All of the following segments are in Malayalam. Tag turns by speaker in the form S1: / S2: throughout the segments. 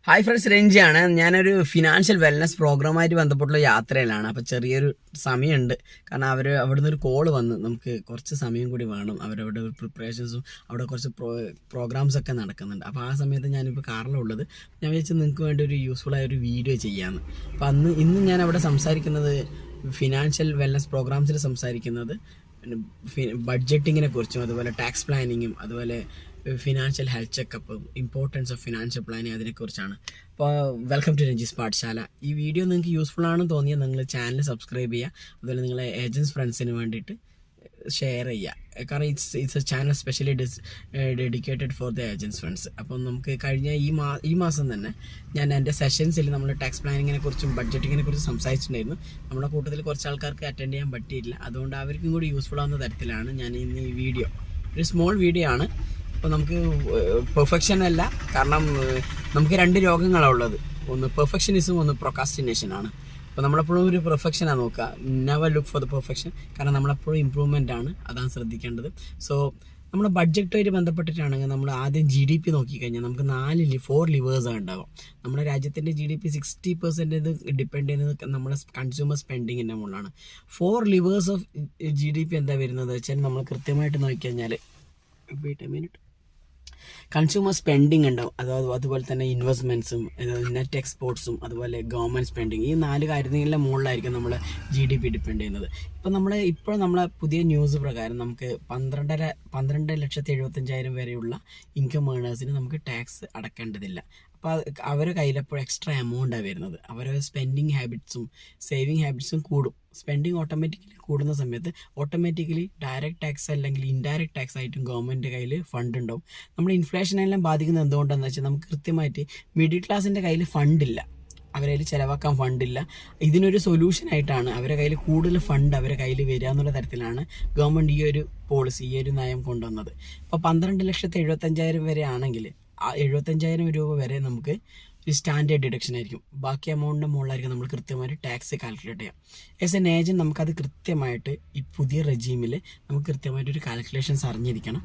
S1: Hi friends, രഞ്ജിയാണ്. ഞാനൊരു ഫിനാൻഷ്യൽ വെൽനസ് പ്രോഗ്രാമായിട്ട് ബന്ധപ്പെട്ടുള്ള യാത്രയിലാണ്. അപ്പോൾ ചെറിയൊരു സമയമുണ്ട്. കാരണം അവിടുന്ന് ഒരു കോള് വന്ന് നമുക്ക് കുറച്ച് സമയം കൂടി വേണം. അവരവിടെ പ്രിപ്പറേഷൻസും അവിടെ കുറച്ച് പ്രോഗ്രാംസ് ഒക്കെ നടക്കുന്നുണ്ട്. അപ്പോൾ ആ സമയത്ത് ഞാനിപ്പോൾ കാറിലുള്ളത്. ഞാൻ വിചാരിച്ചു നിങ്ങൾക്ക് വേണ്ടി ഒരു യൂസ്ഫുൾ ആയ ഒരു വീഡിയോ ചെയ്യാമെന്ന്. അപ്പോൾ ഇന്ന് ഞാൻ അവിടെ സംസാരിക്കുന്നത് ഫിനാൻഷ്യൽ വെൽനസ് പ്രോഗ്രാംസിൽ സംസാരിക്കുന്നത് പിന്നെ ബഡ്ജറ്റിങ്ങിനെ കുറിച്ചും അതുപോലെ ടാക്സ് പ്ലാനിങ്ങും അതുപോലെ ഫിനാൻഷ്യൽ ഹെൽത്ത് ചെക്കപ്പും ഇമ്പോർട്ടൻസ് ഓഫ് ഫിനാൻഷ്യൽ പ്ലാനിങ് അതിനെക്കുറിച്ചാണ്. അപ്പോൾ വെൽക്കം ടു രഞ്ജിസ് പാഠശാല. ഈ വീഡിയോ നിങ്ങൾക്ക് യൂസ്ഫുൾ ആണെന്ന് തോന്നിയാൽ നിങ്ങൾ ചാനൽ സബ്സ്ക്രൈബ് ചെയ്യുക. അതുപോലെ നിങ്ങളെ ഏജൻസ് ഫ്രണ്ട്സിന് വേണ്ടിയിട്ട് ഷെയർ ചെയ്യുക. കാരണം it's A channel specially dedicated for the agents friends. അപ്പം നമുക്ക് കഴിഞ്ഞ ഈ മാസം തന്നെ ഞാൻ എൻ്റെ സെഷൻസിൽ നമ്മൾ ടാക്സ് പ്ലാനിങ്ങിനെ കുറിച്ചും ബഡ്ജറ്റിങ്ങിനെ കുറിച്ചും സംസാരിച്ചിട്ടുണ്ടായിരുന്നു. നമ്മുടെ കൂട്ടത്തിൽ കുറച്ച് ആൾക്കാർക്ക് അറ്റൻഡ് ചെയ്യാൻ പറ്റിയില്ല. അതുകൊണ്ട് അവർക്കും കൂടി യൂസ്ഫുൾ ആവുന്ന തരത്തിലാണ് ഞാൻ ഇന്ന് ഈ വീഡിയോ. ഒരു സ്മോൾ വീഡിയോ ആണ്. അപ്പോൾ നമുക്ക് പെർഫെക്ഷൻ അല്ല, കാരണം നമുക്ക് രണ്ട് രോഗങ്ങളാണ് ഉള്ളത്. ഒന്ന് പെർഫെക്ഷനിസം, ഒന്ന് പ്രൊക്കാസ്റ്റിനേഷൻ ആണ്. അപ്പോൾ നമ്മളെപ്പോഴും ഒരു പെർഫെക്ഷനാണ് നോക്കുക. Never look for the perfection. കാരണം നമ്മളെപ്പോഴും ഇമ്പ്രൂവ്മെൻ്റ് ആണ്, അതാണ് ശ്രദ്ധിക്കേണ്ടത്. സോ നമ്മുടെ ബഡ്ജറ്റുമായിട്ട് ബന്ധപ്പെട്ടിട്ടാണെങ്കിൽ നമ്മൾ ആദ്യം GDP നോക്കിക്കഴിഞ്ഞാൽ നമുക്ക് 4 ലിവേഴ്സാണ് ഉണ്ടാകും. നമ്മുടെ രാജ്യത്തിൻ്റെ GDP 60% ഡിപ്പെൻഡ് ചെയ്യുന്നത് നമ്മുടെ കൺസ്യൂമർ സ്പെൻഡിങ്ങിൻ്റെ മുകളിലാണ്. 4 ലിവേഴ്സ് ഓഫ് GDP എന്താ വരുന്നത് വെച്ചാൽ നമ്മൾ കൃത്യമായിട്ട് നോക്കിക്കഴിഞ്ഞാൽ കൺസ്യൂമർ സ്പെൻഡിങ് ഉണ്ടാവും, അതുപോലെ തന്നെ ഇൻവെസ്റ്റ്മെൻറ്റ്സും നെറ്റ് എക്സ്പോർട്സും അതുപോലെ ഗവൺമെൻറ് സ്പെൻഡിങ്. ഈ 4 കാര്യങ്ങളുടെ മുകളിലായിരിക്കും നമ്മൾ GDP ഡിപ്പെൻഡ് ചെയ്യുന്നത്. ഇപ്പോൾ നമ്മളെ പുതിയ ന്യൂസ് പ്രകാരം നമുക്ക് 12,75,000 വരെയുള്ള ഇൻകം ഏണേഴ്സിന് നമുക്ക് ടാക്സ് അടക്കേണ്ടതില്ല. അപ്പോൾ അവരുടെ കയ്യിലെപ്പോഴും എക്സ്ട്രാ എമൗണ്ടാണ് വരുന്നത്. അവരുടെ സ്പെൻഡിങ് ഹാബിറ്റ്സും സേവിങ് ഹാബിറ്റ്സും കൂടും. സ്പെൻഡിങ് ഓട്ടോമാറ്റിക്കലി കൂടുന്ന സമയത്ത് ഓട്ടോമാറ്റിക്കലി ഡയറക്റ്റ് ടാക്സ് അല്ലെങ്കിൽ ഇൻഡയറക്റ്റ് ടാക്സ് ആയിട്ടും ഗവൺമെൻറ് കയ്യിൽ ഫണ്ട് ഉണ്ടാവും. നമ്മൾ ഇൻഫ്ലേഷനെല്ലാം ബാധിക്കുന്നത് എന്തുകൊണ്ടാണെന്ന് വെച്ചാൽ നമുക്ക് കൃത്യമായിട്ട് മിഡിൽ ക്ലാസിൻ്റെ കയ്യിൽ ഫണ്ടില്ല, അവരെ കയ്യിൽ ചിലവാക്കാൻ ഫണ്ടില്ല. ഇതിനൊരു സൊല്യൂഷനായിട്ടാണ് അവരുടെ കയ്യിൽ കൂടുതൽ ഫണ്ട് അവരുടെ കയ്യിൽ വരിക എന്നുള്ള തരത്തിലാണ് ഗവൺമെൻറ് ഈ ഒരു പോളിസി, ഈ ഒരു നയം കൊണ്ടുവന്നത്. ഇപ്പോൾ 12,75,000 വരെ ആണെങ്കിൽ ആ 75,000 രൂപ വരെ നമുക്ക് ഒരു സ്റ്റാൻഡേർഡ് ഡിഡക്ഷൻ ആയിരിക്കും. ബാക്കി എമൗണ്ടിൻ്റെ മുകളിലായിരിക്കും നമ്മൾ കൃത്യമായിട്ട് ടാക്സ് കാൽക്കുലേറ്റ് ചെയ്യാം. ആസ് എൻ ഏജൻറ്റ് നമുക്കത് കൃത്യമായിട്ട് ഈ പുതിയ റെജീമിൽ നമുക്ക് കൃത്യമായിട്ട് ഒരു കാൽക്കുലേഷൻസ് അറിഞ്ഞിരിക്കണം.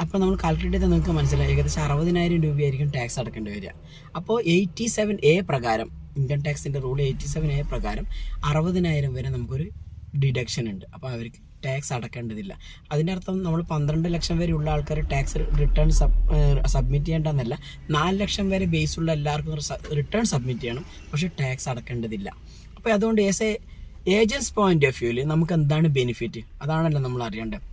S1: അപ്പോൾ നമ്മൾ കാൽക്കുലേറ്റ് ചെയ്താൽ നിങ്ങൾക്ക് മനസ്സിലായി ഏകദേശം 60,000 രൂപയായിരിക്കും ടാക്സ് അടക്കേണ്ടി വരിക. അപ്പോൾ 87A പ്രകാരം, ഇൻകം ടാക്സിൻ്റെ റൂൾ 87A പ്രകാരം 60,000 വരെ നമുക്കൊരു ഡിഡക്ഷൻ ഉണ്ട്. അപ്പോൾ അവർക്ക് ടാക്സ് അടക്കേണ്ടതില്ല. അതിൻ്റെ അർത്ഥം നമ്മൾ 12 ലക്ഷം വരെ ഉള്ള ആൾക്കാർ ടാക്സ് റിട്ടേൺ സബ്മിറ്റ് ചെയ്യേണ്ടതെന്നല്ല. 4 ലക്ഷം വരെ ബേസ് ഉള്ള എല്ലാവർക്കും റിട്ടേൺ സബ്മിറ്റ് ചെയ്യണം, പക്ഷേ ടാക്സ് അടക്കേണ്ടതില്ല. അപ്പോൾ അതുകൊണ്ട് as A agents point of വ്യൂവിൽ നമുക്ക് എന്താണ് ബെനിഫിറ്റ്, അതാണല്ലോ നമ്മൾ അറിയേണ്ടത്.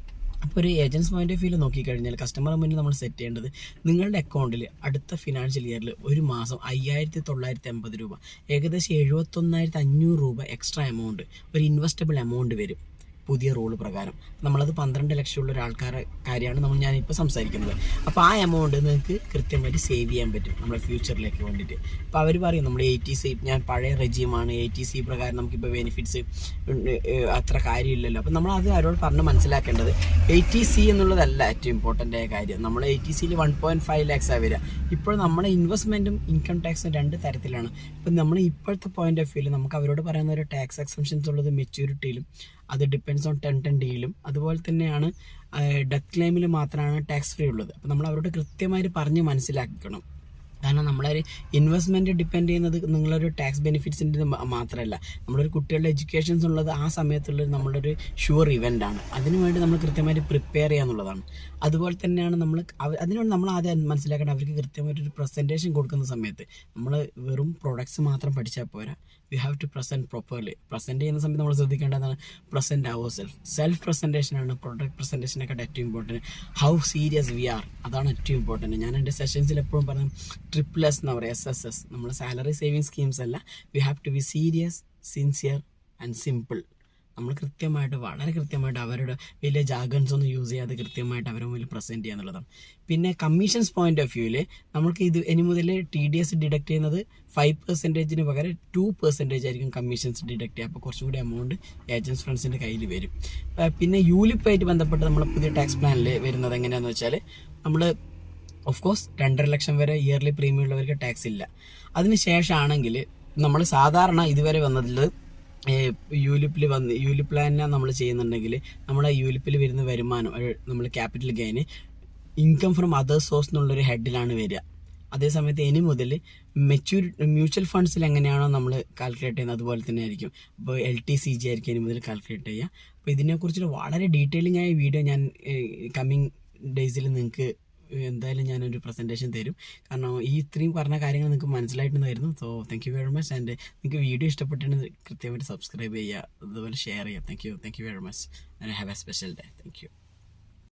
S1: അപ്പോൾ ഒരു ഏജൻസ് പോയിന്റ് ഓഫ് വ്യൂവിൽ നോക്കിക്കഴിഞ്ഞാൽ കസ്റ്റമർ മുന്നിൽ നമ്മൾ സെറ്റ് ചെയ്യേണ്ടത് നിങ്ങളുടെ അക്കൗണ്ടിൽ അടുത്ത ഫിനാൻഷ്യൽ ഇയറിൽ ഒരു മാസം 5,980 രൂപ, ഏകദേശം 71,500 രൂപ എക്സ്ട്രാ എമൗണ്ട്, ഒരു ഇൻവെസ്റ്റബിൾ എമൗണ്ട് വരും പുതിയ റൂൾ പ്രകാരം. നമ്മളത് 12 ലക്ഷമുള്ള ഒരാൾക്കാരുടെ കാര്യമാണ് ഞാനിപ്പോൾ സംസാരിക്കുന്നത്. അപ്പോൾ ആ എമൗണ്ട് നിങ്ങൾക്ക് കൃത്യമായിട്ട് സേവ് ചെയ്യാൻ പറ്റും നമ്മുടെ ഫ്യൂച്ചറിലേക്ക് വേണ്ടിയിട്ട്. അപ്പോൾ അവർ പറയും നമ്മൾ ATC, ഞാൻ പഴയ റെജീമാണ്, ATC പ്രകാരം നമുക്കിപ്പോൾ ബെനിഫിറ്റ്സ് അത്ര കാര്യമില്ലല്ലോ. അപ്പോൾ നമ്മൾ അത് അവരോട് പറഞ്ഞ് മനസ്സിലാക്കേണ്ടത് ATC എന്നുള്ളതല്ല ഏറ്റവും ഇമ്പോർട്ടൻ്റ് ആയ കാര്യം. നമ്മൾ ATCയിൽ 1.5 ലാക്സാണ് വരിക. ഇപ്പോൾ നമ്മുടെ ഇൻവെസ്റ്റ്മെൻറ്റും ഇൻകം ടാക്സും 2 തരത്തിലാണ്. ഇപ്പം നമ്മൾ ഇപ്പോഴത്തെ പോയിന്റ് ഓഫ് വ്യൂവിൽ നമുക്ക് അവരോട് പറയുന്ന ഒരു ടാക്സ് എക്സംഷൻസ് ഉള്ളത് മെച്യൂരിറ്റിയിലും അത് ഡിപ്പെൻഡ്സ് ഓൺ 1010Dയിലും അതുപോലെ തന്നെയാണ് ഡെത്ത് ക്ലെയിമിൽ മാത്രമാണ് ടാക്സ് ഫ്രീ ഉള്ളത്. അപ്പോൾ നമ്മൾ അവരോട് കൃത്യമായിട്ട് പറഞ്ഞ് മനസ്സിലാക്കണം. കാരണം നമ്മളൊരു ഇൻവെസ്റ്റ്മെൻറ്റ് ഡിപ്പെൻഡ് ചെയ്യുന്നത് നിങ്ങളൊരു ടാക്സ് ബെനിഫിറ്റ്സിൻ്റെ മാത്രമല്ല, നമ്മളൊരു കുട്ടികളുടെ എഡ്യൂക്കേഷൻസ് ഉള്ളത് ആ സമയത്തുള്ള നമ്മളൊരു ഷുവർ ഇവൻ്റ് ആണ്. അതിനുവേണ്ടി നമ്മൾ കൃത്യമായിട്ട് പ്രിപ്പയർ ചെയ്യുക എന്നുള്ളതാണ്. അതുപോലെ തന്നെയാണ് അതിനുവേണ്ടി നമ്മൾ ആദ്യം മനസ്സിലാക്കണം, അവർക്ക് കൃത്യമായിട്ടൊരു പ്രസൻറ്റേഷൻ കൊടുക്കുന്ന സമയത്ത് നമ്മൾ വെറും പ്രൊഡക്ട്സ് മാത്രം പഠിച്ചാൽ പോരാ. We have to present properly. Present ചെയ്യുന്ന സമയത്ത് നമ്മൾ ശ്രദ്ധിക്കേണ്ടതാണ് പ്രസൻറ്റ് അവർ സെൽഫ് പ്രസൻറ്റേഷനാണ് പ്രൊഡക്റ്റ് പ്രസൻറ്റേഷനൊക്കെ ഏറ്റവും important. How serious we are, അതാണ് ഏറ്റവും ഇമ്പോർട്ടൻറ്റ്. ഞാൻ എൻ്റെ സെഷൻസിൽ എപ്പോഴും പറഞ്ഞു SSS എന്ന് പറയുക. SSS നമ്മൾ സാലറി സേവിങ് സ്കീംസ് അല്ല. We have to be serious, sincere and simple. നമ്മൾ വളരെ കൃത്യമായിട്ട് അവരുടെ വലിയ ജാഗൻസ് ഒന്നും യൂസ് ചെയ്യാതെ കൃത്യമായിട്ട് അവരുടെ മുന്നിൽ പ്രസൻറ്റ് ചെയ്യുക എന്നുള്ളതാണ്. പിന്നെ കമ്മീഷൻസ് പോയിന്റ് ഓഫ് വ്യൂവിൽ നമുക്ക് ഇനി മുതൽ TDS ഡിഡക്ട് ചെയ്യുന്നത് 5% പകരം 2% ആയിരിക്കും കമ്മീഷൻസ് ഡിഡക്ട് ചെയ്യുക. അപ്പോൾ കുറച്ചും കൂടി എമൗണ്ട് ഏജൻസ് ഫ്രണ്ട്സിൻ്റെ കയ്യിൽ വരും. പിന്നെ യൂലിപ്പായിട്ട് ബന്ധപ്പെട്ട് നമ്മൾ പുതിയ ടാക്സ് പ്ലാനിൽ വരുന്നത് എങ്ങനെയാണെന്ന് വെച്ചാൽ നമ്മൾ ഓഫ് കോഴ്സ് 2.5 ലക്ഷം വരെ ഇയർലി പ്രീമിയം ഉള്ളവർക്ക് ടാക്സ് ഇല്ല. അതിന് ശേഷമാണെങ്കിൽ നമ്മൾ സാധാരണ ഇതുവരെ വന്നതിൽ യൂലിപ്പ് പ്ലാനിനെ നമ്മൾ ചെയ്യുന്നുണ്ടെങ്കിൽ നമ്മുടെ യൂലിപ്പിൽ വരുന്ന വരുമാനം നമ്മൾ capital gain income from other source എന്നുള്ളൊരു ഹെഡിലാണ് വരിക. അതേസമയത്ത് ഇനി മുതൽ മ്യൂച്വൽ ഫണ്ട്സിൽ എങ്ങനെയാണോ നമ്മൾ കാൽക്കുലേറ്റ് ചെയ്യുന്നത് അതുപോലെ തന്നെ ആയിരിക്കും. അപ്പോൾ LTCG ആയിരിക്കും ഇനി മുതൽ കാൽക്കുലേറ്റ് ചെയ്യുക. അപ്പോൾ ഇതിനെക്കുറിച്ചുള്ള വളരെ ഡീറ്റെയിലിംഗ് ആയ വീഡിയോ ഞാൻ കമ്മിങ് ഡേയ്സിൽ നിങ്ങൾക്ക് എന്തായാലും ഞാനൊരു പ്രസൻറ്റേഷൻ തരും. കാരണം ഈ ഇത്രയും പറഞ്ഞ കാര്യങ്ങൾ നിങ്ങൾക്ക് മനസ്സിലായിട്ടുണ്ടായിരുന്നു. So thank you very much. And നിങ്ങൾക്ക് വീഡിയോ ഇഷ്ടപ്പെട്ടിട്ടുണ്ടെങ്കിൽ കൃത്യമായിട്ട് സബ്സ്ക്രൈബ് ചെയ്യുക, അതുപോലെ ഷെയർ ചെയ്യുക. Thank you very much. And have a special day. Thank U.